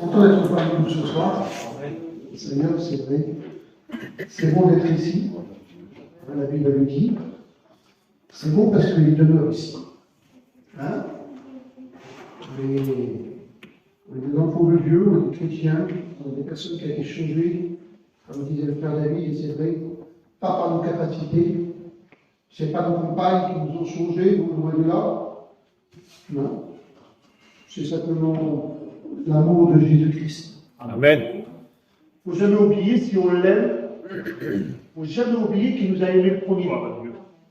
content d'être parmi nous ce soir. Seigneur, c'est vrai. C'est bon d'être ici. La Bible le dit. C'est bon parce qu'il demeure ici. Hein? On est des enfants de Dieu, on est des chrétiens, on est des personnes qui ont été changées, comme disait le Père David, et c'est vrai, pas par nos capacités. Ce n'est pas nos compagnes qui nous ont changés, loin de là. Non. C'est simplement l'amour de Jésus-Christ. Amen. Il ne faut jamais oublier, si on l'aime, il ne faut jamais oublier qu'il nous a aimé le premier.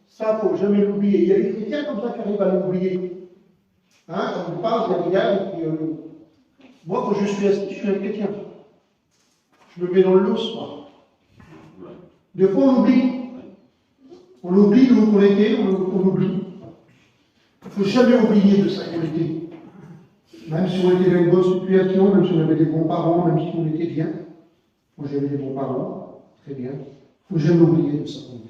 Ça, il ne faut jamais l'oublier. Il y a des chrétiens comme ça qui arrivent à l'oublier. Hein, quand on parle, je regarde, et puis, moi, quand je suis assis, je suis un chrétien. Je me mets dans l'os, moi. Des fois, on oublie. On oublie d'où on était, on oublie. Il ne faut jamais oublier de ça qu'on était. Même si on était dans une bonne situation, même si on avait des bons parents, même si on était bien. Moi, j'avais des bons parents, très bien. Il ne faut jamais oublier de ça qu'on était.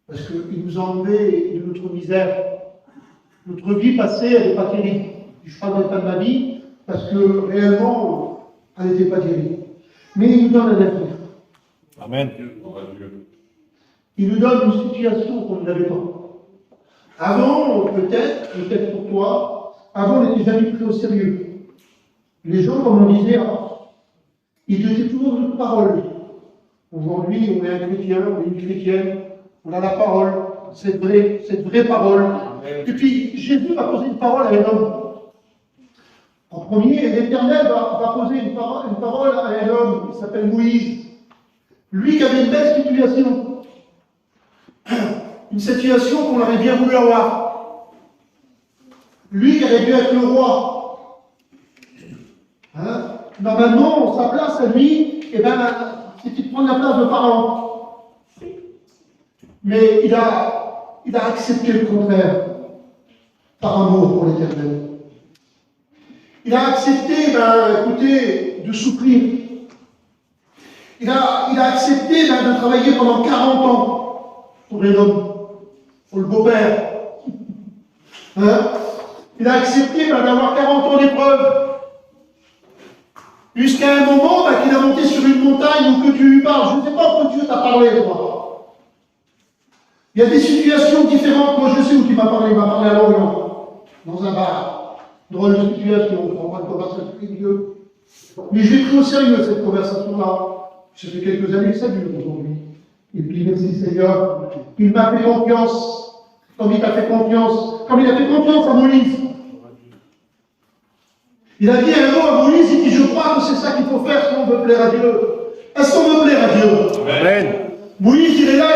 Parce qu'ils nous ont enlevé de notre misère. Notre vie passée, elle n'est pas terrible. Je ne parlerai pas de ma vie, parce que réellement, elle n'était pas terrible. Mais il nous donne un avenir. Amen. Il nous donne une situation qu'on n'avait pas. Avant, peut-être pour toi, avant, on n'était jamais pris au sérieux. Les gens, comme on disait, ils étaient toujours notre parole. Aujourd'hui, on est un chrétien, on est une chrétienne, on a la parole, cette vraie parole. Et puis, Jésus va poser une parole à un homme. En premier, l'Éternel va poser une parole à un homme qui s'appelle Moïse. Lui qui avait une belle situation. Une situation qu'on aurait bien voulu avoir. Lui qui aurait dû être le roi. Hein? Normalement, sa place à lui, c'était de prendre la place de Pharaon. Mais il a accepté le contraire, par amour pour l'Éternel. Il a accepté, écoutez, de souffrir. Il a accepté de travailler pendant 40 ans pour les hommes, pour le beau-père. Hein? Il a accepté d'avoir 40 ans d'épreuve. Jusqu'à un moment qu'il a monté sur une montagne où que tu lui parles. Je ne sais pas pourquoi Dieu t'a parlé, toi. Il y a des situations différentes. Moi, je sais où tu m'as parlé. Il m'a parlé à Lorient, dans un bar. Drôle de situation. On ne prend pas de conversation avec Dieu. Mais je l'ai pris au sérieux, cette conversation-là. Ça fait quelques années que ça dure aujourd'hui. Et puis, merci Seigneur. Il m'a fait confiance. Comme il t'a fait confiance. Comme il a fait confiance à Moïse. Il a dit un mot à Moïse, il dit, je crois que c'est ça qu'il faut faire si on veut plaire à Dieu. Est-ce qu'on veut plaire à Dieu? Amen. Moïse, il est là,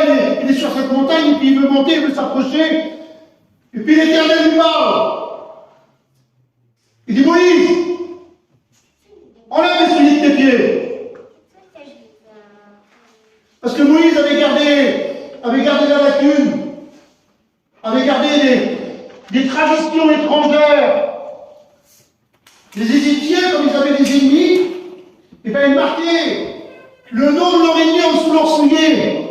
il est sur cette montagne, et puis il veut monter, il veut s'approcher. Et puis l'Éternel lui parle. Il dit, Moïse, enlève les souliers de tes pieds. Parce que Moïse avait gardé la lacune, avait gardé des traditions étrangères. Les Égyptiens, comme ils avaient des ennemis, ils marquaient le nom de leur ennemi en dessous de leurs souliers.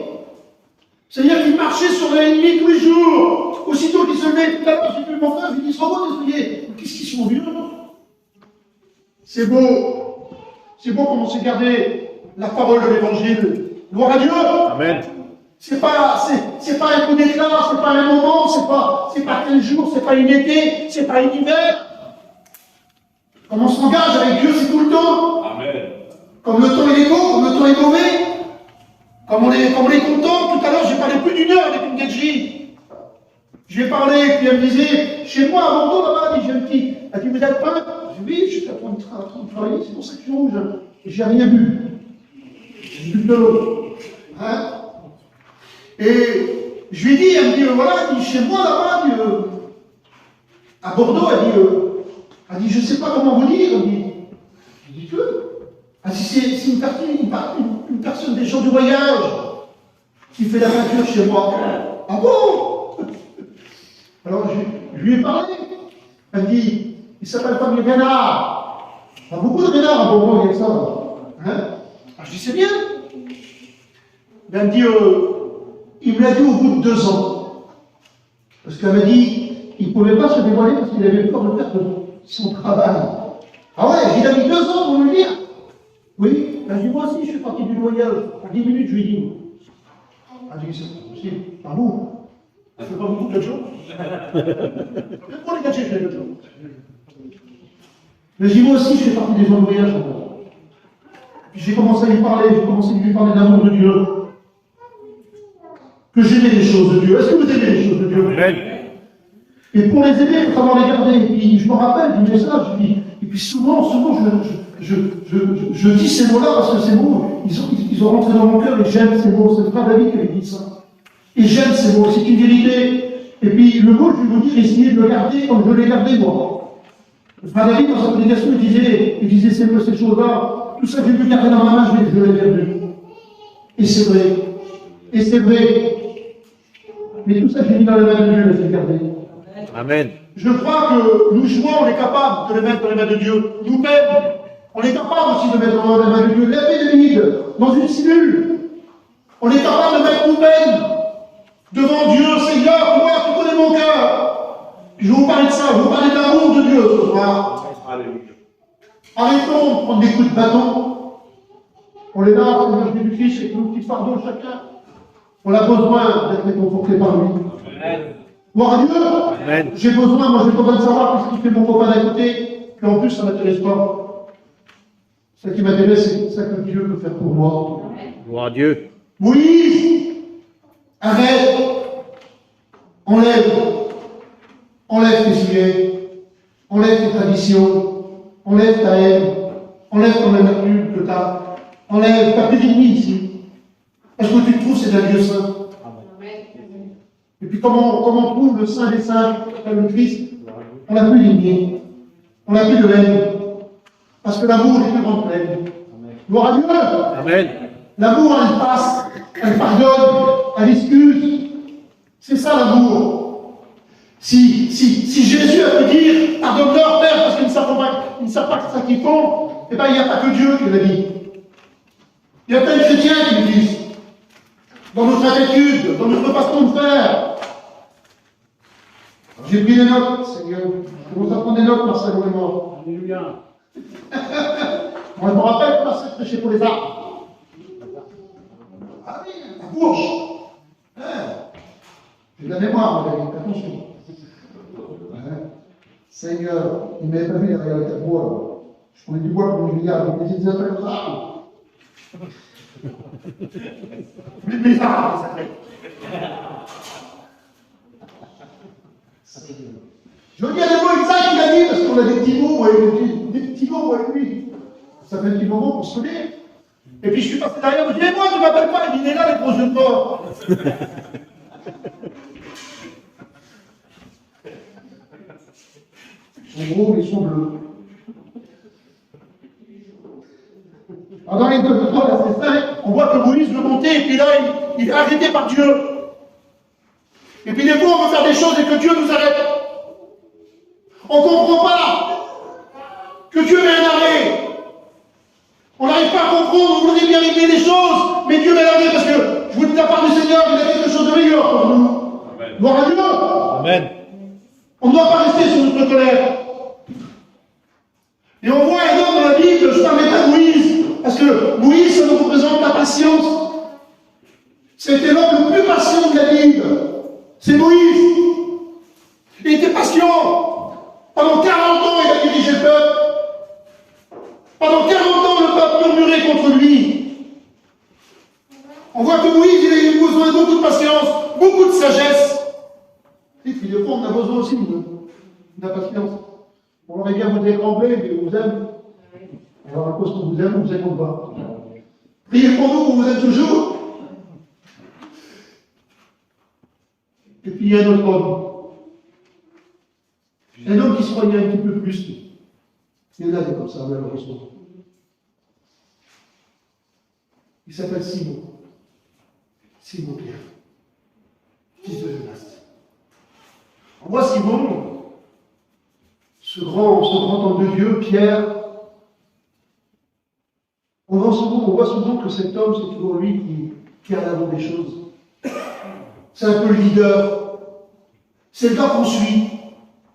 C'est-à-dire qu'ils marchaient sur l'ennemi tous les jours. Aussitôt qu'ils se levaient, tout à l'heure, j'ai vu mon frère, j'ai dit, ils sont beaux tes souliers. Qu'est-ce qu'ils sont vieux? C'est beau. C'est beau comment c'est gardé la parole de l'Évangile. Gloire à Dieu. Amen. C'est pas un coup d'éclat, c'est pas un moment, c'est pas tel jour, c'est pas une été, c'est pas un hiver. Comme on s'engage avec Dieu, c'est tout le temps. Amen. Comme le temps il est beau, comme le temps est mauvais. Comme on est content. Tout à l'heure, j'ai parlé plus d'une heure avec une gadji. Je lui ai parlé, puis elle me disait, chez moi à Bordeaux, là-bas, j'ai un petit. Elle dit, vous êtes peintre? Je dis, oui, je suis en train de travailler, c'est pour ça que je suis rouge. Et j'ai rien bu. J'ai bu de l'eau. Hein? Et je lui ai dit, elle me dit, voilà, elle dit, chez moi là-bas, à Bordeaux, elle dit, je ne sais pas comment vous dire, elle dit, je dis que, elle dit, c'est une personne des gens du voyage qui fait la peinture chez moi. Ah bon? Alors je lui ai parlé. Elle dit, il s'appelle Fabien Renard. Il y a beaucoup de Renard à Bordeaux, il y a ça. Hein? Alors je dis, c'est bien. Elle me dit, il me l'a dit au bout de 2 ans. Parce qu'elle m'a dit, il ne pouvait pas se dévoiler parce qu'il avait peur de perdre son travail. Ah ouais, il a mis 2 Oui, ben, je dis, moi aussi, je fais partie du loyal. En 10 minutes, je lui dis, ah, je dis, c'est pas possible. Ah bon? Je fais pas beaucoup de choses. Même pour les gadgets, je fais de choses. Mais je dis, moi aussi, je fais partie des gens de voyage. Puis j'ai commencé à lui parler, j'ai commencé à lui parler d'amour de Dieu. Que j'aimais les choses de Dieu. Est-ce que vous aimez les choses de Dieu? Amen. Et pour les aimer, il faut savoir les garder. Et puis je me rappelle du message, et puis souvent, je dis ces mots-là parce que ces mots, ils ont rentré dans mon cœur et j'aime ces mots. C'est le frère David qui avait dit ça. Et j'aime ces mots, c'est une vérité. Et puis le mot, je vais vous dire, essayez de le garder comme je l'ai gardé moi. Le frère David, dans sa prédication, il disait ces choses-là, tout ça que j'ai pu garder dans ma main, je l'ai perdu. Et c'est vrai. Et c'est vrai. Mais tout ça, j'ai mis dans les mains de Dieu, je l'ai gardé. Amen. Je crois que nous jouons, on est capable de les mettre dans les mains de Dieu. Nous-mêmes, on est capable aussi de mettre dans les mains de Dieu. L'épée de vide, dans une cellule. On est capable de mettre nous-mêmes devant Dieu. Seigneur, moi, tu connais mon cœur. Je vais vous parler de ça, je vais vous parler de l'amour de Dieu ce soir. Arrêtons de prendre des coups de bâton. On est là, Seigneur Jésus-Christ, avec nos petits fardeaux chacun. On a besoin d'être réconforté par lui. Amen. Gloire à Dieu. Amen. J'ai besoin, j'ai besoin de savoir ce qu'il fait mon copain d'à côté, puis en plus ça ne m'intéresse pas. Ce qui m'intéresse, c'est ce que Dieu peut faire pour moi. Gloire à Dieu. Moïse, arrête, enlève tes souliers, enlève tes traditions, enlève ta haine, enlève ton amertume que tu as, enlève, tu n'as plus d'ennemis ici. Est-ce que tu te trouves c'est un Dieu saint? Et puis comment on trouve le Saint des Saints, le Christ? On n'a plus d'ennemis, on n'a plus de haine, parce que l'amour est plus grande que l'aime. Gloire à Dieu. Amen. L'amour, elle passe, elle pardonne, elle excuse. C'est ça l'amour. Si Jésus a pu dire, pardonne-leur, Père, parce qu'ils ne savent pas ce qu'ils font, eh bien, il n'y a pas que Dieu qui l'a dit. Il y a plein de chrétiens qui le disent. Dans notre attitude, dans notre façon de faire. J'ai pris des notes, Seigneur. Je commence à prendre des notes, Marcel et moi. Alléluia. Moi, je me rappelle que Marcel prêchait pour les arbres. Ah oui, la bourge. Hein. J'ai de la mémoire, mon David, attention. Hein. Seigneur, il ne m'avait pas vu derrière les tas de bois. Là. Je prenais du bois comme je regarde, donc les appels aux arbres. Les arbres, ça fait. Je veux dire les mots exacts qu'il a dit, parce qu'on a des petits mots avec lui. Ça fait un petit moment pour se connaître. Et puis je suis passé derrière, je me dis, moi, tu ne m'appelles pas, il est là, les gros yeux de mort. Ils sont gros, ils sont bleus. Alors dans les 2 3, verset 5, on voit que Moïse veut monter, et puis là, il est arrêté par Dieu. Et puis des fois, on veut faire des choses et que Dieu nous arrête. On ne comprend pas que Dieu met un arrêt. On n'arrive pas à comprendre, on voudrait bien régler les choses, mais Dieu met un arrêt parce que, je vous dis de la part du Seigneur, il a quelque chose de meilleur pour nous. Gloire à Dieu. Amen. On ne doit pas rester sur notre colère. Et on voit un homme dans la Bible, je parlais pas de Moïse, parce que Moïse, ça nous représente la patience. C'était l'homme le plus patient de la Bible. C'est Moïse. Il était patient. Pendant 40 ans, il a dirigé le peuple. Pendant 40 ans, le peuple murmurait contre lui. On voit que Moïse, il a eu besoin de beaucoup de patience, beaucoup de sagesse. Et puis, des fois, on a besoin aussi de la patience. On aurait bien vous étrangler, mais on vous aime. Alors, à cause qu'on vous aime, on vous aime pas. Priez pour nous, on vous aime toujours. Et puis, il y a un autre homme. Un homme qui se croyait un petit peu plus. Il y en a des comme ça, malheureusement. Il s'appelle Simon. Simon Pierre. Fils de Jonas. On voit Simon, ce grand homme de Dieu, Pierre. On voit souvent que cet homme, c'est toujours lui qui est à l'avant des choses. C'est un peu le leader. C'est le gars qu'on suit.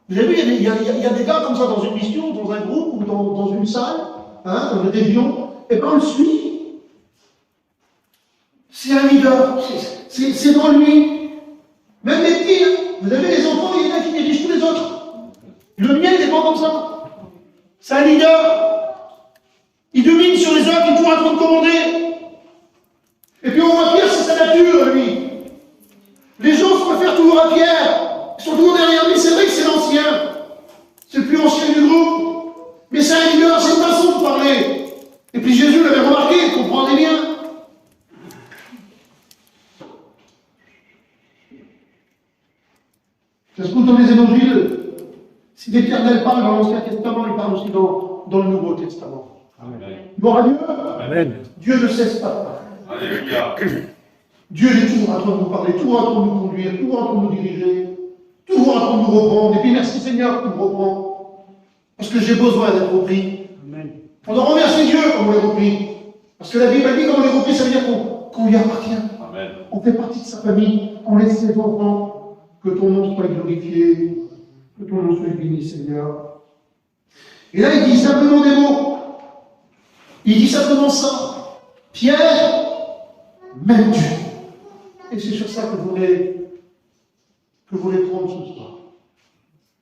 Vous avez vu, il y a des gars comme ça dans une mission, dans un groupe ou dans une salle, dans une région. et ben on le suit. C'est un leader, c'est dans lui. Même les petits, hein. Vous avez les enfants, il y en a qui dirigent tous les autres. Le mien, il est pas comme ça. C'est un leader. Il domine sur les autres, il est toujours en train de commander. Et puis on voit Pierre, c'est sa nature, lui. Les gens se préfèrent toujours à Pierre. Ils sont toujours derrière lui. C'est vrai que c'est l'ancien. C'est le plus ancien du groupe. Mais c'est un leader, c'est une façon de parler. Et puis Jésus l'avait remarqué, il comprenait bien. Ça se trouve dans les évangiles. Si l'Éternel parle dans l'Ancien Testament, il parle aussi dans le Nouveau Testament. Amen. Gloire à Dieu. Amen. Dieu ne cesse pas de parler. Alléluia. Dieu est toujours en train de nous parler, toujours en train de nous conduire, toujours en train de nous diriger, toujours en train de nous reprendre. Et puis merci Seigneur pour nous reprendre. Parce que j'ai besoin d'être repris. Amen. On doit remercier Dieu quand on est repris. Parce que la Bible dit quand on est repris, ça veut dire qu'on lui appartient. Amen. On fait partie de sa famille, on laisse ses enfants. Que ton nom soit glorifié, que ton nom soit béni, Seigneur. Et là, il dit simplement des mots. Il dit simplement ça. Pierre, même Dieu. Et c'est sur ça que je voulais prendre ce soir.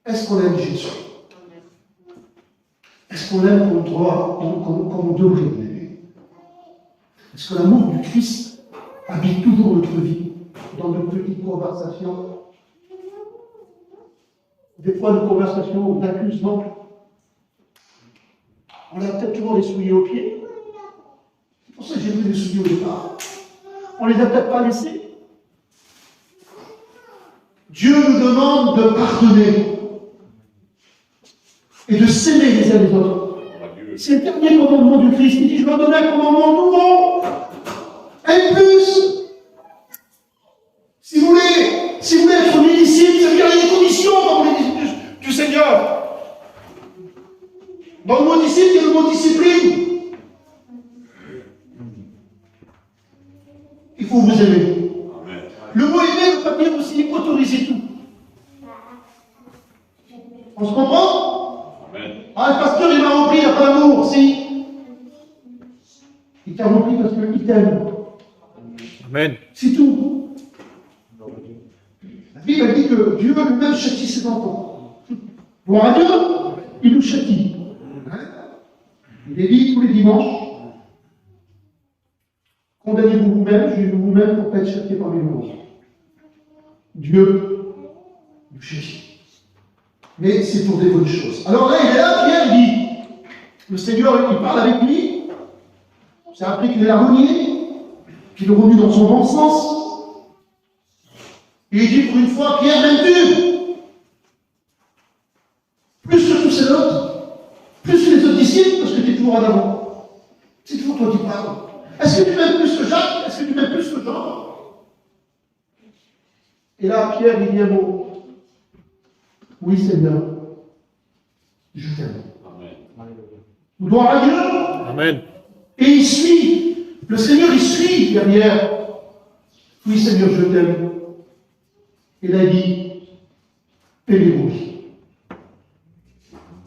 Est-ce qu'on aime Jésus? Est-ce qu'on l'aime comme on devrait l'aimer? Est-ce que l'amour du Christ habite toujours notre vie, dans nos petites conversations? Des fois, nos conversations d'accusement, on a peut-être toujours les souliers aux pieds. C'est pour ça que j'ai mis les souliers au départ. On les a peut-être pas laissés. Dieu nous demande de pardonner et de s'aimer les uns les autres. C'est le dernier commandement du Christ. Il dit, je leur donne un commandement nouveau. Un plus. Si vous voulez être mes disciples, ça veut dire qu'il y a des conditions dans les disciples du Seigneur. Dans le mot disciple, il y a le mot discipline. Il faut vous aimer. Amen. Le mot aimer ne veut pas dire aussi autoriser tout. On se comprend? Amen. Ah, le pasteur, il m'a repris, il n'a pas d'amour. Si. Il t'a repris parce qu'il t'aime. Amen. C'est tout. La Bible a dit que Dieu lui-même châtie ses enfants. Gloire à Dieu, il nous châtie. Il est dit tous les dimanches, condamnez-vous vous-même, jugez-vous vous-même pour ne pas être châtié parmi vous. Dieu nous châtie. Mais c'est pour des bonnes choses. Alors là, il est là, Pierre dit, le Seigneur, il parle avec lui, c'est après qu'il l'a renié, qu'il est revenu dans son bon sens. Et il dit pour une fois, Pierre, m'aimes-tu? Plus que tous ces autres, plus que les autres disciples, parce que tu es toujours en avant. C'est toujours toi qui parles. Est-ce que tu m'aimes plus que Jacques? Est-ce que tu m'aimes plus que Jean? Et là, Pierre, il dit un mot. Oui, Seigneur, je t'aime. Amen. Gloire à Dieu. Amen. Et il suit. Le Seigneur, il suit derrière. Oui, Seigneur, je t'aime. Et là, il dit, paie-les-moi.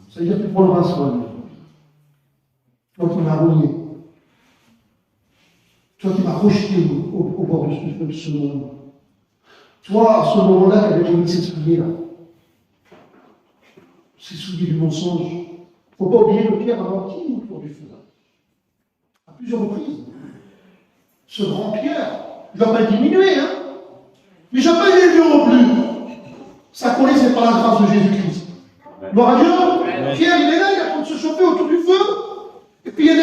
C'est-à-dire, tu prendras soin de nous. Toi qui m'as renié. Toi qui m'as rejeté au bord de ce monde. Toi, à ce moment-là, qui avais remis ces souliers-là. Ces souliers du mensonge. Il ne faut pas oublier que Pierre a menti autour du feu. À plusieurs reprises. Ce grand Pierre, il ne va pas diminuer, hein. Mais je n'ai pas été Dieu non plus. Ça collait, c'est par la grâce de Jésus-Christ. Gloire à Dieu. Pierre, il est là, il est en train de se chauffer autour du feu. Et puis il y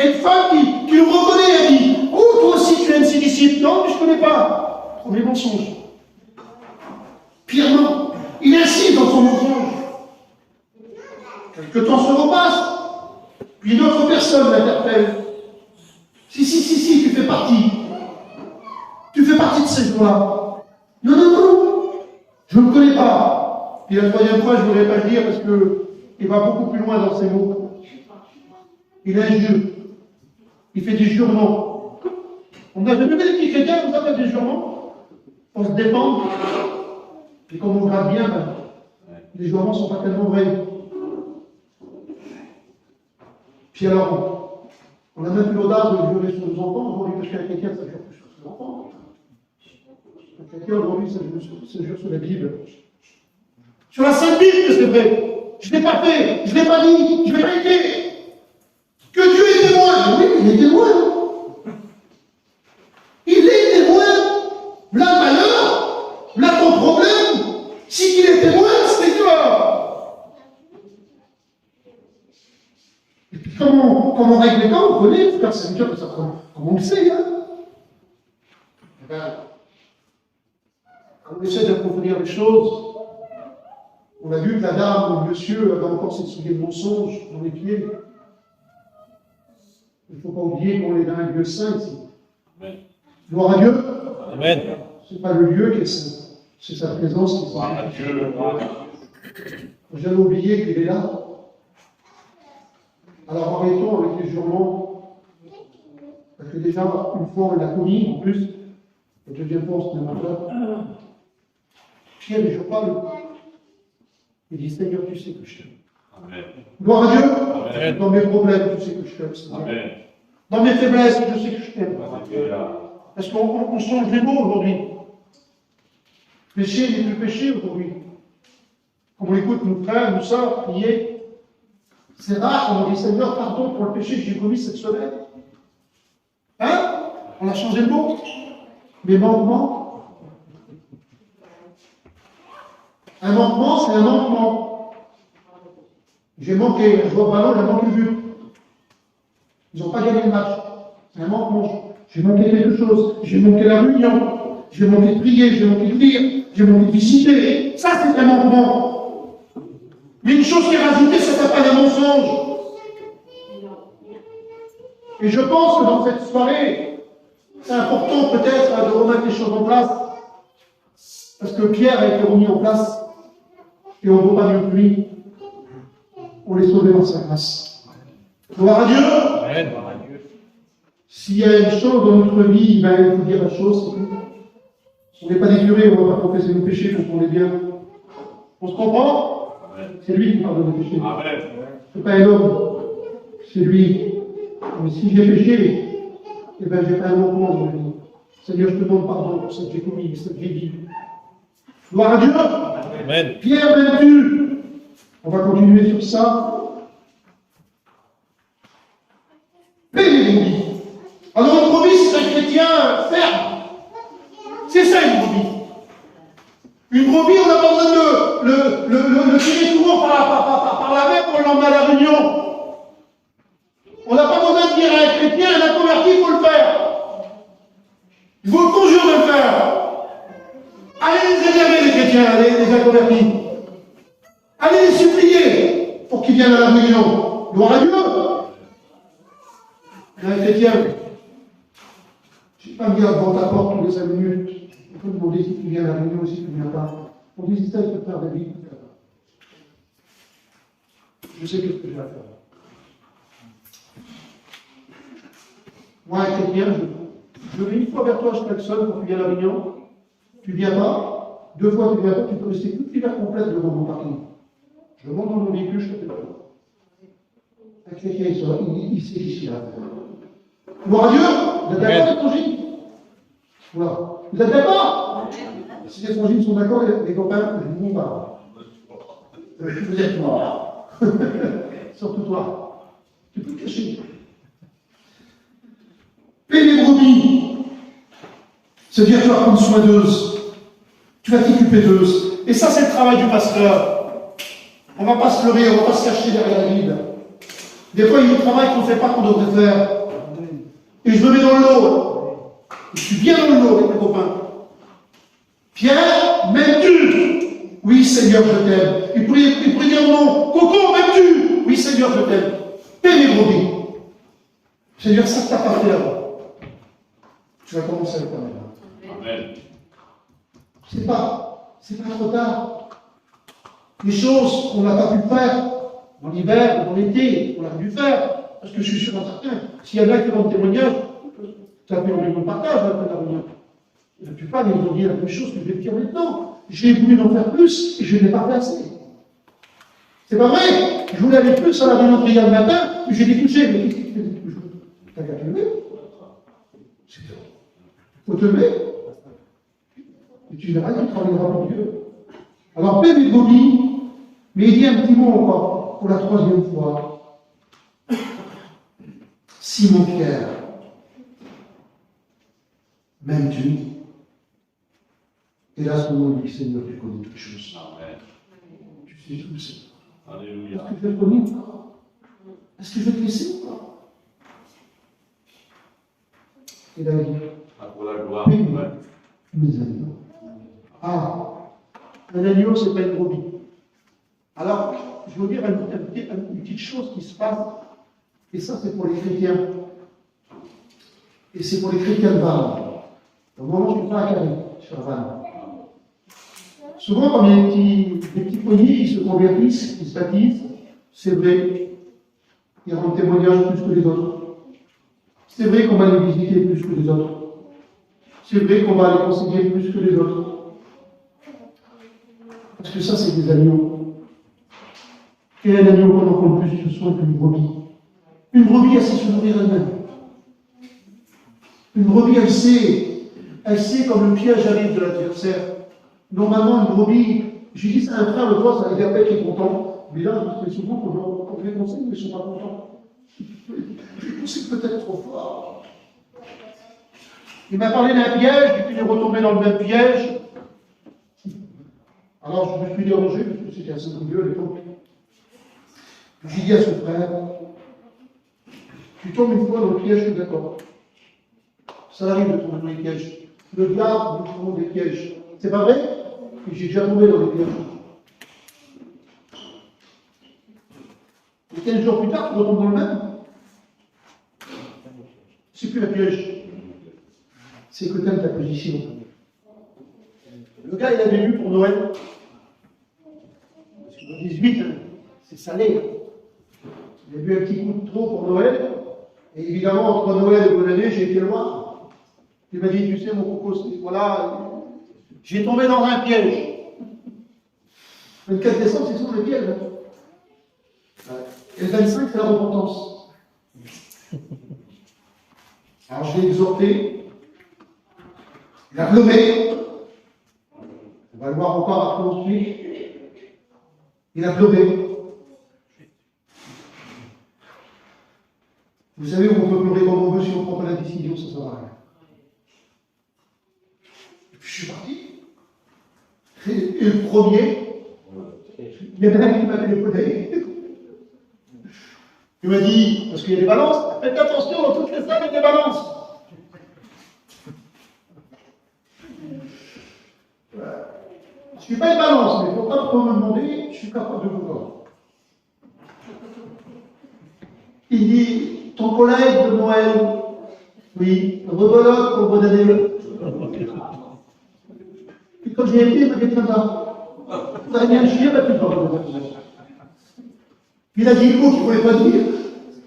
a une femme qui le reconnaît. Elle dit, oh, toi aussi tu es un de ses disciples. Non, mais je ne connais pas. Premier mensonge. Pierre, non. Il insiste dans son mensonge. Quelque temps se repasse. Puis une autre personne l'interpelle. Si, tu fais partie. Tu fais partie de ces gens-là. Non, je ne le connais pas. Puis la troisième fois, je ne voudrais pas le dire parce qu'il va beaucoup plus loin dans ses mots. Il injure. Il fait des jurements. On n'a jamais vu des petits chrétiens comme ça faire des jurements pour se défendre. Et comme on regarde bien, les jurements ne sont pas tellement vrais. Puis alors, On a même plus l'audace de jurer sur nos enfants aujourd'hui, parce qu'un chrétien, ça jure plus sur ses enfants. Un chrétien aujourd'hui, ça jure sur la Bible. Sur la Sainte Bible, que c'est vrai. Je ne l'ai pas fait, je ne l'ai pas dit, je ne l'ai pas été. Que Dieu est témoin. Oui, il est témoin. Il est témoin. Là, malheur, là, ton problème, si il est témoin, c'est toi. Et puis, comment on règle les cas, on connaît, frère, c'est sûr que ça, comme on le sait, hein. Eh bien, quand on essaie d'approfondir les choses, on a vu que la dame ou le monsieur avait encore cette souliers de mensonge dans les pieds. Il ne faut pas oublier qu'on est dans un lieu saint ici. Gloire à Dieu. Amen. Ce n'est pas le lieu qui est saint, c'est sa présence qui est sainte. Il ne faut jamais oublier qu'il est là. Alors arrêtons avec les jurements. Parce que déjà, une fois on l'a commis, en plus, la deuxième fois on se demande pas. Pierre ne jure pas le. Il dit, Seigneur, tu sais que je t'aime. Amen. Gloire à Dieu. Amen. Dans mes problèmes, tu sais que je t'aime, Seigneur. Amen. Dans mes faiblesses, je sais que je t'aime. Alléluia. Parce qu'on change les mots aujourd'hui. Péché n'est plus péché aujourd'hui. Comme on écoute nos frères, nos sœurs prier, c'est rare quand on dit, Seigneur, pardon pour le péché que j'ai commis cette semaine. Hein? On a changé le mot. Mais manquement. Un manquement, c'est un manquement. J'ai manqué, je vois au ballon, j'ai manqué le but. Ils n'ont pas gagné le match. C'est un manquement. J'ai manqué quelque chose. J'ai manqué la réunion. J'ai manqué de prier, j'ai manqué de lire, j'ai manqué de visiter. Ça, c'est un manquement. Mais une chose qui est rajoutée, ça s'appelle un mensonge. Et je pense que dans cette soirée, c'est important peut-être de remettre les choses en place. Parce que Pierre a été remis en place. Et on ne vaut pas mieux que lui. On l'est sauvé dans sa grâce. Gloire à Dieu. Amen. S'il y a une chose dans notre vie, ben, il faut dire la chose, c'est tout. On n'est pas des curés, on ne va pas professer nos péchés quand on est bien. On se comprend? C'est lui qui pardonne nos péchés. Amen. Ce n'est pas un homme, c'est lui. Mais si j'ai péché, eh ben, j'ai pas un manquement dans ma vie. Seigneur, je te demande pardon pour ce que j'ai commis, cette vieille vie. Gloire à Dieu. Amen. Pierre, m'aimes-tu? On va continuer sur ça. Paix les brebis. Alors une brebis, c'est un chrétien ferme. C'est ça une brebis. Une brebis, on n'a pas besoin de le tirer souvent par la main pour l'emmener à la réunion. On n'a pas besoin de dire à un chrétien, à un converti, il faut le faire. Il faut le conjurer de le faire. Allez les énerver, les chrétiens, les inconvertis. Allez les supplier pour qu'ils viennent à la réunion. Gloire à Dieu. Il y a un chrétien. Je ne sais pas me dire devant ta porte tous les 5 minutes. On peut demander si tu viens à la réunion ou si tu ne viens pas. On dit si ça, il peut faire des vies. Je sais ce que je vais faire. Moi, un chrétien, je vais une fois vers toi, je klaxonne pour que tu viennes à la réunion. Tu ne viens pas. 2 fois, tu ne viens pas. Tu peux rester toute l'hiver complète devant mon parking. Je monte dans mon véhicule, je te fais pas. Un chrétien, il sait qui c'est là. Gloire à Dieu. Vous êtes d'accord, les frangines? Voilà. Vous êtes d'accord? Si les frangines sont d'accord, les copains, je ne pas. Vous êtes morts. Surtout toi. Tu peux te cacher. Paix les brebis. C'est-à-dire, tu vas prendre soin d'eux. Tu vas t'occuper d'eux. Et ça, c'est le travail du pasteur. On ne va pas se leurrer, on ne va pas se cacher derrière la Bible. Des fois, il y a du travail qu'on ne fait pas, qu'on devrait faire. Et je me mets dans le lot. Je suis bien dans le lot avec mes copains. Pierre, m'aimes-tu? Oui, Seigneur, je t'aime. Il pourrait dire non. Coco, m'aimes-tu? Oui, Seigneur, je t'aime. Paix mes brebis. Seigneur, ça que tu n'as pas fait avant. Tu vas commencer à le faire maintenant. Amen. C'est pas trop tard. Les choses qu'on n'a pas pu faire dans l'hiver, dans l'été, on a dû faire. Parce que je suis sûr en certain, s'il y en a qui rendent témoignage, ça fait un partage après la réunion. La plupart, ils ont dit la même chose que je vais te dire maintenant. J'ai voulu en faire plus et je n'ai pas fait assez. C'est pas vrai. Je voulais aller plus à la réunion de prière le matin, mais j'ai dit touché, mais qu'est-ce que tu fais depuis toujours? T'as qu'à te lever. C'est tout. Il faut te lever. Et tu verras qu'il travaillera pour Dieu. Alors, Père et Bobby, mais il dit un petit mot encore, pour la troisième fois. Simon-Pierre, m'aimes-tu? Et là, à ce moment, il dit, Seigneur, tu connais toutes choses. Amen. Tu sais tout, Seigneur. Alléluia. Est-ce que je vais te connaître encore? Est-ce que je vais te laisser encore? Et là, il dit, Pour la gloire. oui, Ouais. mes agneaux. Ah, un agneau, c'est pas une brebis. Alors, je vais vous dire une petite chose qui se passe, et ça, c'est pour les chrétiens. Et c'est pour les chrétiens de Vannes. Au moment où je suis pas à Carré, sur Vannes. Souvent, quand il y a des petits poignets qui se convertissent, qui se baptisent, c'est vrai, ils rendent témoignage plus que les autres. C'est vrai qu'on va les visiter plus que les autres. C'est vrai qu'on va les conseiller plus que les autres. Parce que ça, c'est des agneaux. Quel est l'agneau qu'on en compte plus de soin qu'une brebis? Une brebis, elle sait se nourrir elle-même. Une brebis, elle sait comme le piège arrive de l'adversaire. Normalement, une brebis, j'ai dit ça à un frère le fois, ça les appelle qui est content. Mais là, je fais souvent qu'on les conseille, mais ils ne sont pas contents. C'est peut-être trop fort. Il m'a parlé d'un piège, et puis il est retombé dans le même piège. Alors je me suis dérangé, parce que c'était assez milieu à l'époque. J'ai dit à ce frère, tu tombes une fois dans le piège, je suis d'accord. Ça arrive de tomber dans les pièges. Le diable nous font des pièges. C'est pas vrai? Et j'ai déjà tombé dans les pièges. Et 15 jours plus tard, tu retombes dans le même. C'est plus un piège. C'est que tu aimes ta position. Le gars, il avait lu pour Noël. Parce que le 18, c'est salé. Il a bu un petit coup de trop pour Noël. Et évidemment, entre Noël et bonne année, j'ai été loin. Il m'a dit, tu sais, mon coco, voilà, j'ai tombé dans un piège. Le 4 décembre, c'est souvent le piège. Hein. Et le 25, c'est la repentance. Alors, je l'ai exhorté. Il a pleuré. On va le voir encore après ensuite. Il a pleuré. Vous savez, on peut pleurer comme on veut si on ne prend pas la décision, ça ne sert à rien. Et puis je suis parti. Et le premier, il y avait un qui m'a téléphoné. Il m'a dit, parce qu'il y a des balances, faites attention, dans toutes les salles, il y a des balances. Je ne suis pas une balance, mais il ne faut pas trop me demander, je suis capable de vous voir. Il dit, ton collègue de Noël, oui, rebelote pour bonne année. Et quand j'ai été, il m'a dit, tiens là, vous avez bien chier, mais tu ne peux pas. Il a dit le mot qu'il ne voulait pas dire.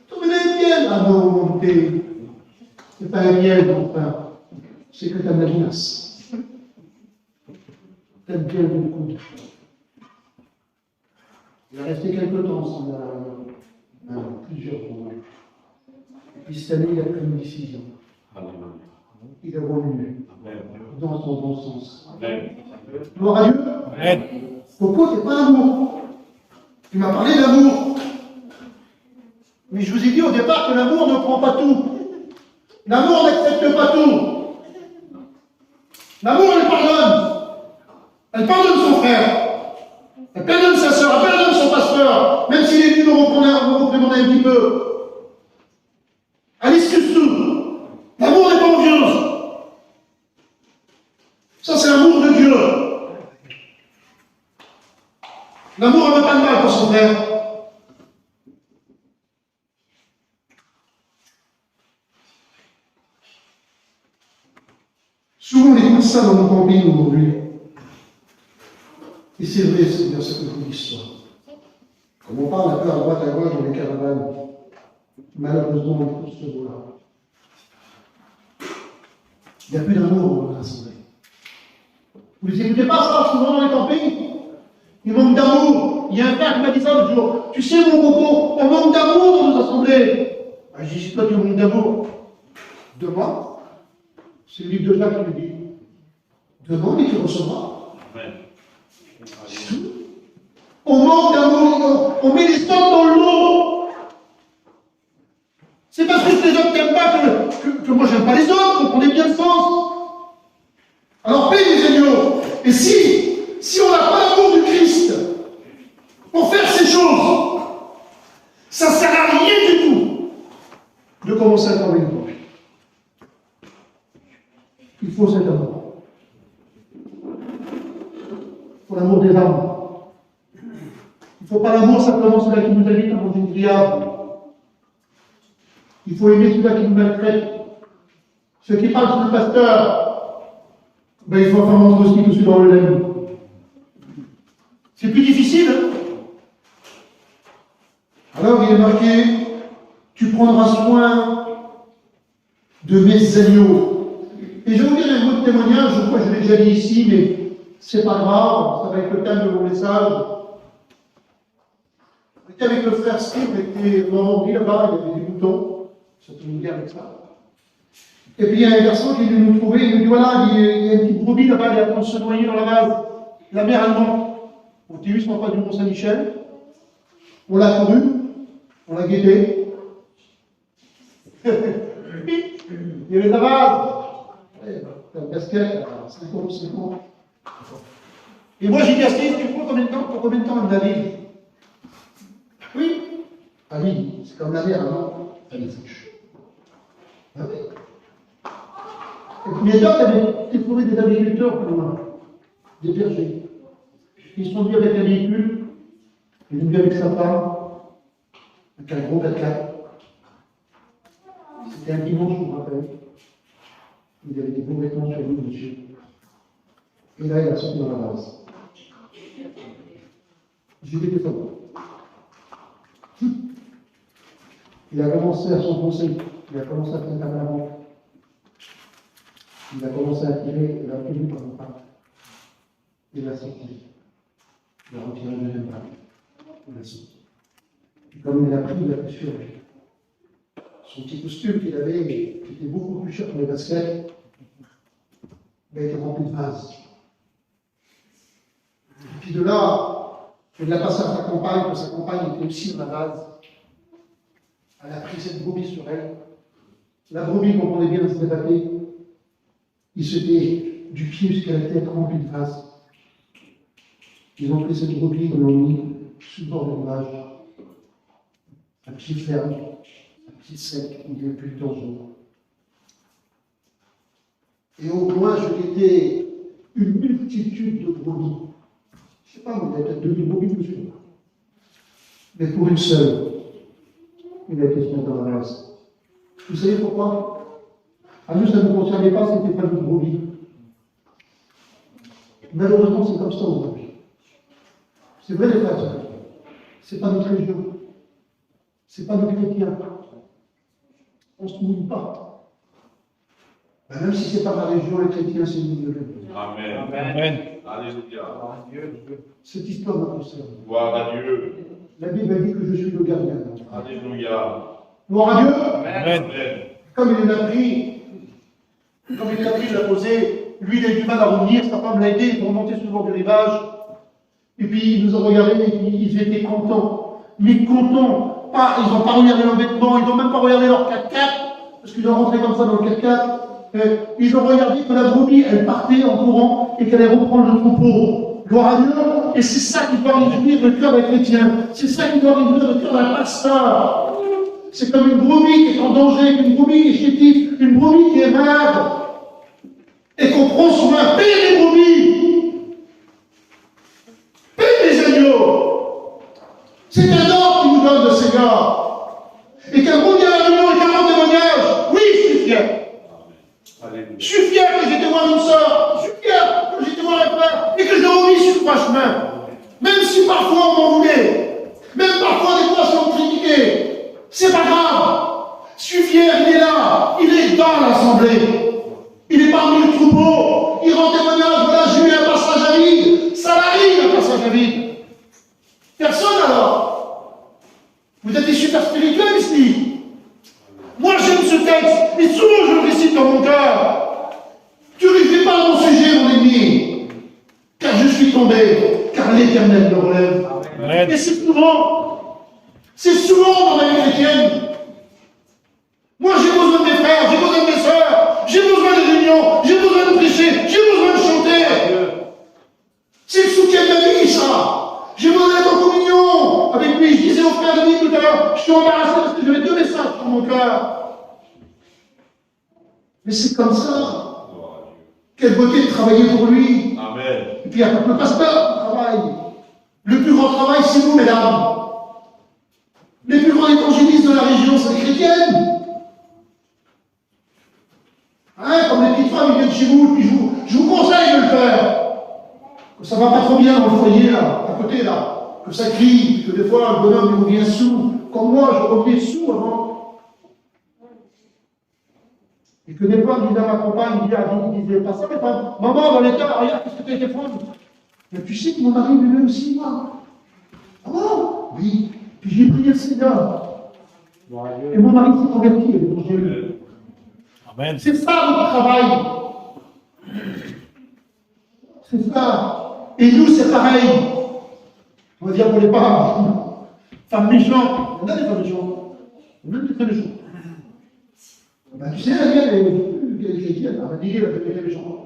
Tu me l'as bien. Ah non, mon thé. C'est pas un miel, mon frère. C'est que t'aimes la vinasse. T'aimes bien beaucoup. Il a resté quelques temps, plusieurs mois. Et puis cette année, il a pris une décision. Il est revenu dans son bon sens. Gloire à Dieu. Amen. Pourquoi t'es pas l'amour? Tu m'as parlé d'amour. Mais je vous ai dit au départ que l'amour ne prend pas tout. L'amour n'accepte pas tout. L'amour, elle pardonne. Elle pardonne son frère. Elle pardonne sa soeur. Elle pardonne son pasteur. Même s'il est venu me représenter un petit peu. Elle excuse tout. L'amour n'est pas envieuse. Ça, c'est l'amour de Dieu. L'amour ne veut pas de mal pour son frère. Souvent, on écoute ça dans nos campings aujourd'hui. Et c'est vrai, c'est bien ce que vous dites. Comme on parle un peu à droite, à gauche dans les caravanes, malheureusement, on écoute ce mot-là. Il n'y a plus d'amour dans l'assemblée. Vous n'écoutez pas ça souvent dans les campings? Il manque d'amour. Il y a un frère qui m'a dit ça l'autre jour. Tu sais, mon coco, on manque d'amour dans nos assemblées. Ben, je dis, si toi tu manques d'amour, demande. C'est le livre de Jacques qui le dit. Demande et tu recevras. Amen. C'est tout. On manque d'amour, on met les sangs dans l'eau. C'est parce que les autres n'aiment pas que moi j'aime pas les autres, comprenez bien le sens. Alors paix les agneaux. Et si on n'a pas l'amour du Christ pour faire ces choses, ça ne sert à rien du tout de commencer à travailler une bouche. Il faut cet amour. Il faut l'amour des âmes. Il ne faut pas l'amour simplement celui qui nous invite à manger une grillade. Il faut aimer celui qui nous maltraite. Ceux qui parlent sur le pasteur, ben, il faut faire manger aussi tout celui dans le lait. C'est plus difficile. Hein. Alors il est marqué, tu prendras soin de mes agneaux. Et je vais vous dire un mot de témoignage, je crois que je l'ai déjà dit ici, mais c'est pas grave, ça va être le thème de mon message. On était avec le frère Steve, on était en Normandie là-bas, il y avait des boutons, ça tombe bien avec ça. Et puis il y a un garçon qui est venu nous trouver, il nous dit voilà, il y a une petite brebis là-bas, elle est en train de se noyer dans la vase, la mer allemande. On était juste en face du Mont-Saint-Michel, on l'a couru, on l'a guetté. Il y avait la vase. Un casquette, 50. Et moi j'ai dit à Steve, tu prends combien de temps? Pour combien de temps elle m'a dit? Oui. Ah oui, c'est comme la mer, non? Elle est sèche. Ah oui. Et puis les deux avaient trouvé des agriculteurs pour moi, des bergers. Ils sont venus avec un véhicule, ils sont venus avec sa femme, avec un gros 4x4. C'était un dimanche, je me rappelle. Il avait des beaux vêtements sur lui, monsieur. Et là, il a sauté dans la base. J'ai dit des photos. Il a commencé à s'enfoncer. Il a commencé à faire un avant. Il a commencé à tirer, il a obtenu par le pas. Il a sorti. Il a retiré le deuxième pas. Il a sorti. Et comme il a pris, il a pris sur lui. Son petit costume qu'il avait, qui était beaucoup plus cher que les baskets, il a été rempli de vases. Et puis de là, il l'a passé à sa compagne, que sa compagne était aussi dans la vase. Elle a pris cette brebis sur elle. La brebis, comprenez bien, elle se débattait. Il s'était du pied jusqu'à la tête rempli de vases. Ils ont pris cette brebis, ils l'ont mis sur le bord du rivage. Un pied ferme, un pied sec, il n'y avait plus de danger. Et au loin, je guettais une multitude de brebis. Je ne sais pas, il y a peut-être 2000 brebis dessus. Mais pour une seule, il a été mis dans la race. Vous savez pourquoi? À nous, ça ne nous concernait pas, ce n'était pas notre brebis. Malheureusement, c'est comme ça aujourd'hui. C'est vrai, les frères, ce n'est pas notre région. Ce n'est pas nos chrétiens. On ne se mouille pas. Ben, même si ce n'est pas ma région, les chrétiens, c'est une de Amen. Amen. Alléluia. Cette histoire me concerne. Gloire à Dieu. La Bible dit que je suis le gardien. Alléluia. Gloire à Dieu. Amen. Amen. Comme il l'a pris, il l'a posé, lui il a eu du mal à revenir, sa femme l'a aidé, ils sont remontés sur le bord du rivage. Et puis ils nous ont regardés et ils étaient contents. Mais contents, pas, ils n'ont pas regardé leurs vêtements, ils n'ont même pas regardé leur 4x4, parce qu'ils ont rentré comme ça dans le 4x4. Ils ont regardé que la brebis, elle partait en courant et qu'elle allait reprendre le troupeau. Gloire à Dieu. Et c'est ça qui doit réjouir le cœur des chrétiens. C'est ça qui doit réjouir le cœur d'un pasteur. C'est comme une brebis qui est en danger, une brebis qui est chétive, une brebis qui est malade. Et qu'on prend soin. Paye les brebis. Paye les agneaux. C'est un ordre qui nous donne le Seigneur. Et qu'un bon agneau et 40 témoignages. Oui, je suis fier. Je suis fier que j'étais voir une soeur. Je suis fier que j'étais voir un frère. Et que je l'ai remis sur le chemin. Même si parfois on m'en voulait. Même parfois des fois on critiquait. C'est pas grave. Je suis fier, il est là. Il est dans l'assemblée. Il est parmi le troupeau. Il rend témoignage. Voilà, j'ai eu un passage à vide. Ça arrive, un passage à vide. Personne alors. Vous êtes des super spirituels ici. ce texte, et souvent je le récite dans mon cœur. Tu ne fais pas mon sujet, mon ennemi, car je suis tombé, car l'Éternel me relève. Amen. Et c'est souvent dans ma vie chrétienne. Moi j'ai besoin de mes frères, j'ai besoin de mes sœurs, j'ai besoin de réunions, j'ai besoin de prêcher, j'ai besoin de chanter. C'est le soutien de ma vie, ça. J'ai besoin d'être en communion avec lui. Je disais au frère Denis tout à l'heure, je suis embarrassé parce que j'avais 2 messages sur mon cœur. Mais c'est comme ça. Quelle beauté de travailler pour lui. Amen. Et puis il n'y a pas que le pasteur qui travaille. Le plus grand travail, c'est vous, mesdames. Les plus grands évangélistes de la région, c'est les chrétiennes. Hein, comme les petites femmes, ils viennent chez vous, puis je vous conseille de le faire. Que ça va pas trop bien dans le foyer, là, à côté, là. Que ça crie, que des fois, le bonhomme, il revient sous. Comme moi, je revenais sous avant. Et que des fois, je disais à ma compagne, il disait pas ça, mais pas, maman, dans l'état, regarde, qu'est-ce que tu as été prendre? Mais tu sais que mon mari buvait aussi, moi. Ah bon? Oui. Puis j'ai prié le Seigneur. Et mon mari s'est converti. Amen. C'est ça notre travail. C'est ça. Et nous, c'est pareil. On va dire qu'on n'est pas femmes méchantes. On a des femmes méchantes. On a des très méchantes. Ben, tu sais, la mienne, elle est chrétienne. Elle m'a dit qu'elle était méchante.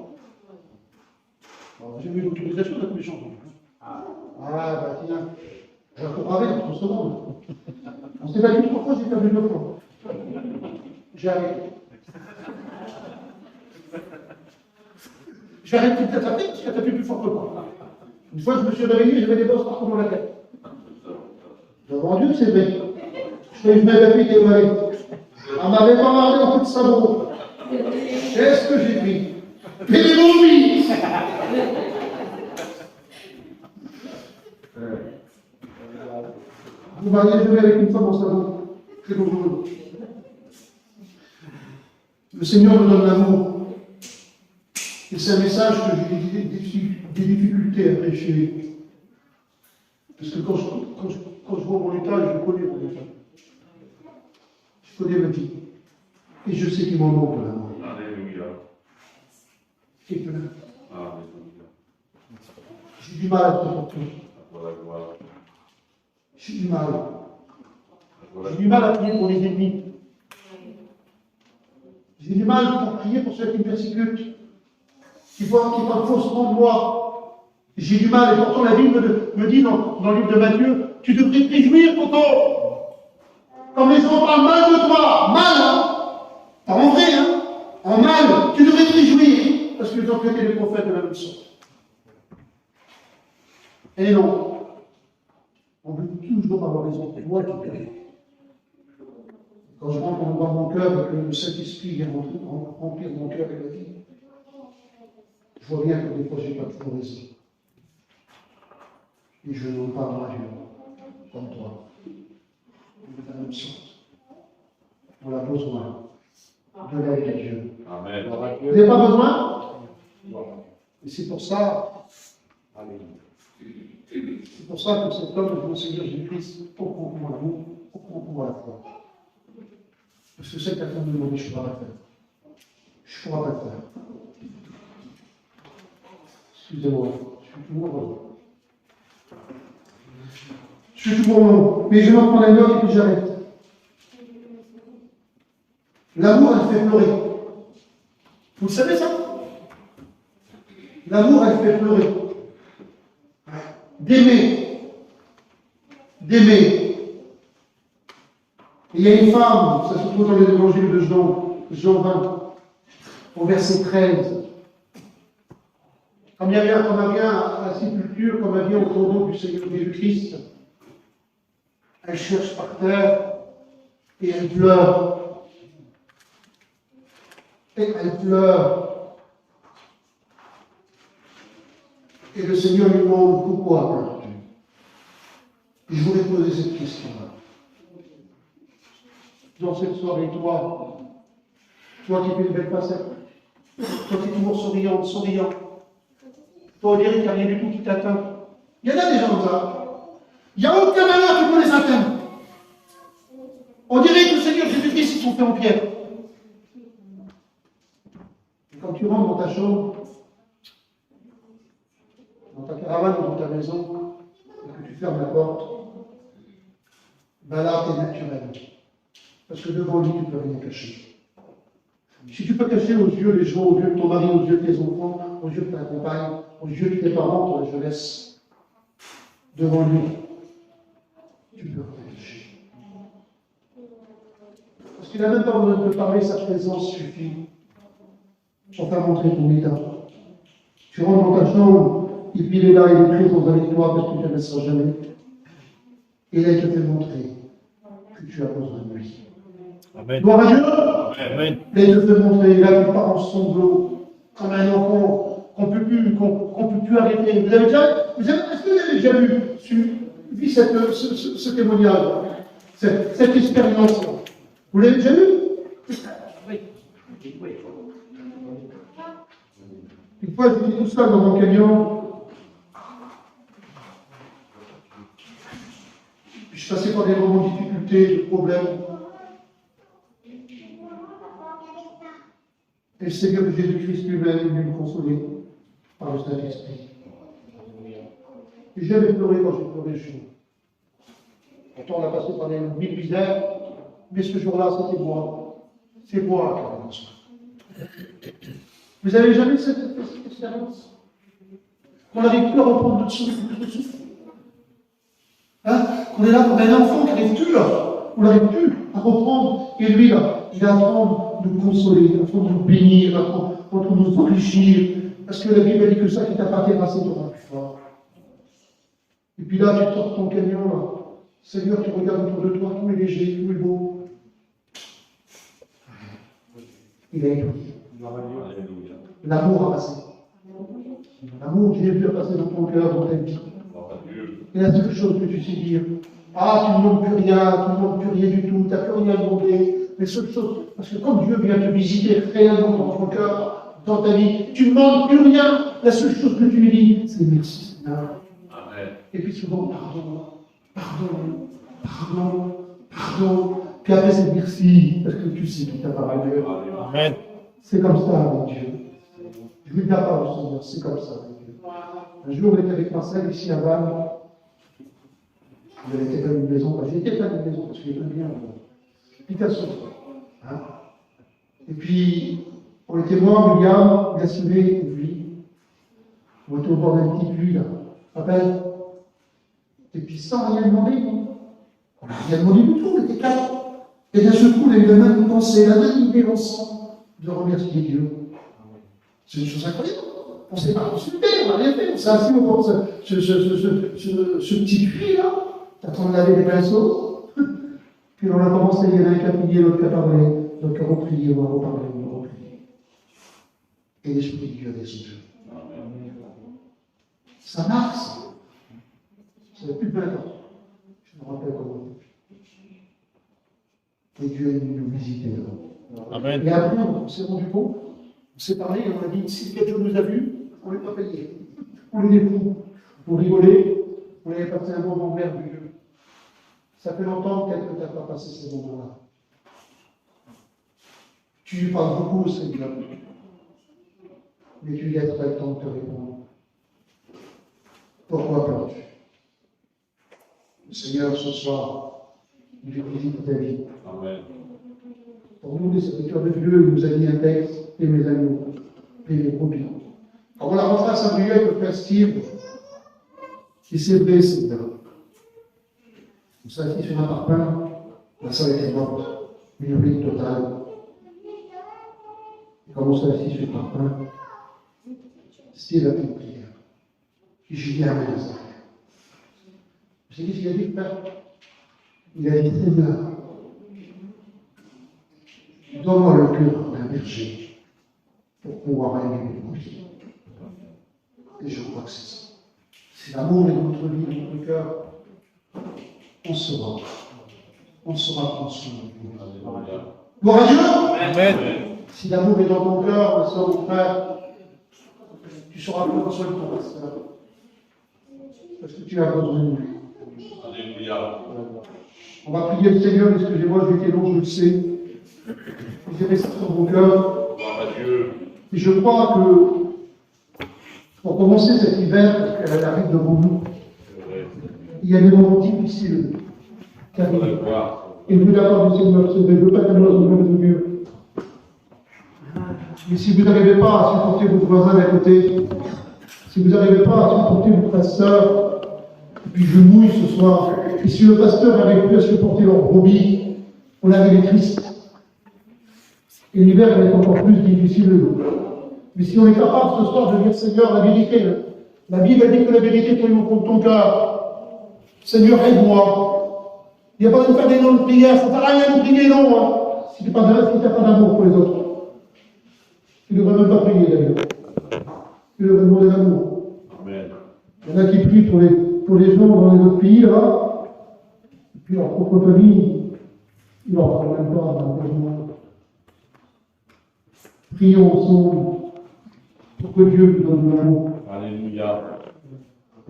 J'ai eu l'autorisation d'être méchante. Ah, bah tiens. Je vais comparer entre ce monde. On s'est battu 3 fois, j'ai perdu 2 fois. J'ai arrêté. J'ai arrêté de taper parce qu'elle tapait plus fort que moi. Une fois, je me suis réveillé, j'avais des bosses partout dans la tête. Devant Dieu, c'est vrai. Je m'avais piqué au malais. On m'avait pas marré en coup de sabot. Qu'est-ce que j'ai pris? Mais des momies! Vous m'avez joué avec une femme en sabot. Très dangereux. Le Seigneur nous donne l'amour. Et c'est un message que j'ai des difficultés à prêcher. Parce que quand je vois mon état, je connais mon état. Je connais ma vie. Et je sais qu'il m'en manque de l'amour. Alléluia. Et plein. Alléluia. J'ai du mal à supporter. Voilà, gloire. J'ai du mal. Voilà. J'ai du mal à prier pour les ennemis. J'ai du mal pour prier pour ceux qui me persécutent, qui parlent faussement de moi. J'ai du mal, et pourtant la Bible me dit dans le livre de Matthieu, tu devrais te réjouir, tonton. Quand les gens parlent mal de toi, mal, hein, pas en vrai, hein, en mal, tu devrais te réjouir, parce qu'ils ont traité les prophètes de la même sorte. Et non, on veut toujours avoir raison, c'est moi qui perds. Quand je rentre dans mon cœur et que le Saint-Esprit vient remplir mon cœur et la vie, je vois bien que des fois, je n'ai pas toujours raison. Et je n'en parle à Dieu, comme toi. On est dans la même sorte. On a besoin de l'aide de Dieu. Amen. Vous n'avez pas besoin? Et c'est pour ça, que cet homme de mon Seigneur Jésus-Christ, au concours à l'amour, au concours à la foi. Parce que cette affaire de demander, je ne pourrai pas le faire. Je ne pourrai pas le faire. Excusez-moi, je suis toujours heureux. Je suis toujours heureux. Mais je vais en prendre un autre et puis j'arrête. L'amour, elle fait pleurer. Vous le savez ça? L'amour, elle fait pleurer. D'aimer. D'aimer. Il y a une femme, ça se trouve dans l'évangile de Jean 20, au verset 13. Comme il y avait à la sépulture, comme elle vient au tombeau du Seigneur Jésus-Christ, elle cherche par terre et elle pleure. Et elle pleure. Et le Seigneur lui demande pourquoi pleures-tu? Et je voulais poser cette question-là. Dans cette soirée, toi qui fais une belle facette, toi qui es toujours souriant, toi on dirait qu'il n'y a rien du tout qui t'atteint. Il y en a des gens comme ça. Il n'y a aucun malheur qui peut les atteindre. On dirait que le Seigneur Jésus-Christ, ils sont faits en pierre. Et quand tu rentres dans ta chambre, dans ta caravane ou dans ta maison, et que tu fermes la porte, ben là, tu es naturel. Parce que devant lui, tu ne peux rien cacher. Si tu peux cacher aux yeux les gens, aux yeux de ton mari, aux yeux de tes enfants, aux yeux de ta compagne, aux yeux de tes parents, ton jeunesse, devant lui, tu peux rien cacher. Parce qu'il n'a même pas besoin de te parler, sa présence suffit pour faire montrer ton état. Tu rentres dans ta chambre, et puis il est là, il est présent avec toi parce que tu ne le seras jamais. Et là, il te fait montrer que tu as besoin de lui. Amen. Gloire à Dieu! Amen. Là, il te fait montrer, là, tu pars en sanglots, comme un enfant qu'on peut plus arrêter. Est-ce que vous avez déjà vu ce témoignage, cette expérience? Vous l'avez déjà vu? Une fois, j'étais tout seul dans mon camion. Puis je passais par des moments de difficultés, de problèmes. Et le Seigneur Jésus-Christ lui-même est venu me consoler par le Saint-Esprit. Et j'ai jamais pleuré quand j'ai pleuré chaud. Pourtant, on a passé par des mille misères, mais ce jour-là, c'était moi. C'est moi qui avais besoin. Vous avez jamais cette expérience? Qu'on n'arrive plus à reprendre notre souffle. Hein? Qu'on est là comme un enfant qui n'arrive plus là. On n'arrive plus à reprendre. Et lui, là, il est en train de nous consoler, en train de nous bénir, en train de nous enrichir. Parce que la Bible dit que ça qui t'a pas terrassé te rend plus fort. Et puis là, tu sors ton camion, là. Seigneur, tu regardes autour de toi, tout est léger, tout est beau. Il a écouté. Alléluia. L'amour a passé. L'amour de Jésus a passé dans ton cœur, dans ta vie. Gloire à Dieu. Et la seule chose que tu sais dire, ah, tu ne demandes plus rien, tu ne demandes plus rien du tout, tu n'as plus rien à demander. Les seules choses, parce que quand Dieu vient te visiter réellement dans ton cœur, dans ta vie, tu ne demandes plus rien. La seule chose que tu lui dis, c'est merci Seigneur. Amen. Et puis souvent, pardon, pardon, pardon, pardon. Puis après, c'est merci, parce que tu sais qu'il t'a parlé. Alléluia. Amen. C'est comme ça avec Dieu. Je ne dis pas au Seigneur, c'est comme ça avec Dieu. Un jour, on était avec Marcel ici à Vannes. Il était dans une maison, j'étais dans une maison parce qu'il est bien. Picasso. Hein? Et puis, on était moi, William, Gassulet et lui. On était au bord d'un petit puits là. Rappelle? Et puis sans rien demander, non? On n'a rien demandé du tout, on était quatre. Et d'un seul coup, on a eu la même pensée, la même idée ensemble de remercier Dieu. C'est une chose incroyable. On ne s'est pas consulté, on n'a rien fait. On s'est assis au bord de ce petit puits là. T'attends de laver les pinceaux. Puis on a commencé, il y en a un qui a prié, l'autre qui a parlé, l'autre qui a reprié, on a reparlé, on a reprié. Et l'Esprit de Dieu a descendu. Ça marche. Ça n'a plus de 20 ans. Je me rappelle comment. Et Dieu est venu nous visiter là. Amen. Et après, on s'est rendu compte, on s'est parlé et on a dit, si quelqu'un nous a vus, on ne les pas payé. On les fous. On rigolait, on avait passé un moment merveilleux. Ça fait longtemps peut-être que tu n'as pas passé ces moments-là. Tu lui parles beaucoup, Seigneur. Mais tu lui as pas le temps de te répondre. Pourquoi pleures-tu? Le Seigneur, ce soir, il fait visite ta vie. Amen. Pour nous, les serviteurs de Dieu, il nous a dit un texte, et mes agneaux, et mes brebis. Quand on a rentré à Saint-Brieuc avec le frère Steve, et c'est vrai, Seigneur. On s'est assis sur un parpaing, la salle était morte, une ruine totale. Et quand on s'est assis sur le parpaing, Steve a fait une prière. Et j'ai dit Amen à ça. J'ai dit ce qu'il a dit, frère. Il a dit, Seigneur, donne-moi le cœur d'un berger pour pouvoir aimer mes brebis. Et je crois que c'est ça. Si l'amour est dans notre vie, dans notre cœur, on sera consommé. Alléluia. Gloire à Dieu! Amen. Si l'amour est dans ton cœur, ma soeur, mon frère, tu seras plus consolé pour ta soeur. Parce que tu as besoin de lui. Alléluia. On va prier le Seigneur, excusez-moi, j'ai été long, je le sais. Vous avez ça sur mon cœur. Gloire à Dieu. Et je crois que, pour commencer cet hiver, parce qu'elle arrive devant nous, il y a des moments difficiles qui arrivent. Et vous l'avoir du Seigneur, je ne veux pas qu'elle nous mauvaise augure. Mais si vous n'arrivez pas à supporter votre voisin d'à côté, si vous n'arrivez pas à supporter votre pasteur, et puis je mouille ce soir, et si le pasteur n'arrive plus à supporter leur brebis, on arrive triste. Et l'hiver est encore plus difficile. Mais si on est capable ce soir de dire Seigneur, la vérité, la Bible a dit que la vérité est au fond de ton cœur. Seigneur, aide-moi. Il n'y a pas de faire des noms de prière, ça ne sert à rien de prier, non, hein, si tu n'as pas d'amour pour les autres. Tu ne devrais même pas prier d'ailleurs. Tu devrais demander l'amour. Amen. Il y en a qui prient pour les gens dans les autres pays, là, et puis leur propre famille, ils n'en parlent même pas, malheureusement. Prions ensemble pour que Dieu nous donne l'amour. Alléluia.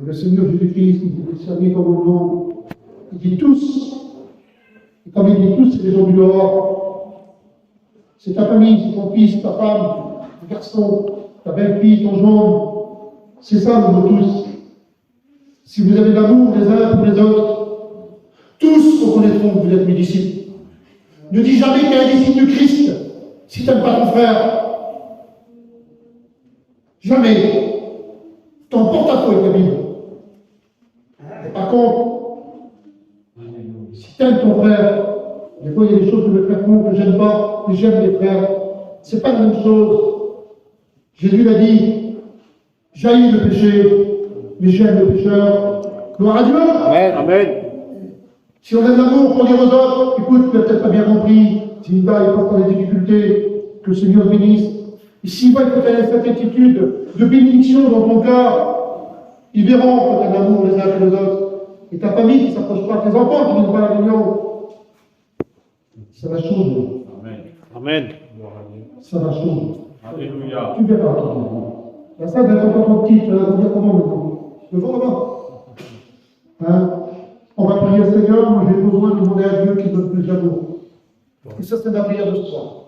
Et le Seigneur Jésus-Christ, il dit servir comme au nom. Il dit tous. Et comme il dit tous, c'est les gens du dehors. C'est ta famille, c'est ton fils, ta femme, ton garçon, ta belle-fille, ton gendre. C'est ça, nous tous. Si vous avez l'amour les uns pour les autres, tous reconnaîtront que vous êtes mes disciples. Ne dis jamais que tu es un disciple du Christ si tu n'aimes pas ton frère. Jamais. T'emportes à toi avec la Bible. Et par contre, si tu aimes ton frère, des fois il y a des choses que mes frères font que j'aime pas, mais j'aime les frères. C'est pas la même chose. Jésus l'a dit, j'haïs le péché, mais j'aime le pécheur. Gloire à Dieu. Amen. Amen. Si on a de l'amour pour dire aux autres, écoute, tu n'as peut-être pas bien compris, si là il passe par des difficultés, que le Seigneur bénisse. Et s'ils voient que tu as cette attitude de bénédiction dans ton cœur, ils verront que tu as de l'amour les uns pour les autres. Et ta famille qui ne s'approche pas, tes enfants qui ne viennent pas à la réunion, ça va changer. Amen. Amen. Ça va changer. Alléluia. Tu verras. La salle va être encore trop petite, tu vas dire comment maintenant. Le vent là-bas. Hein? On va prier Seigneur, moi j'ai besoin de demander à Dieu qui donne plus d'amour. Et ça, c'est la prière de ce soir.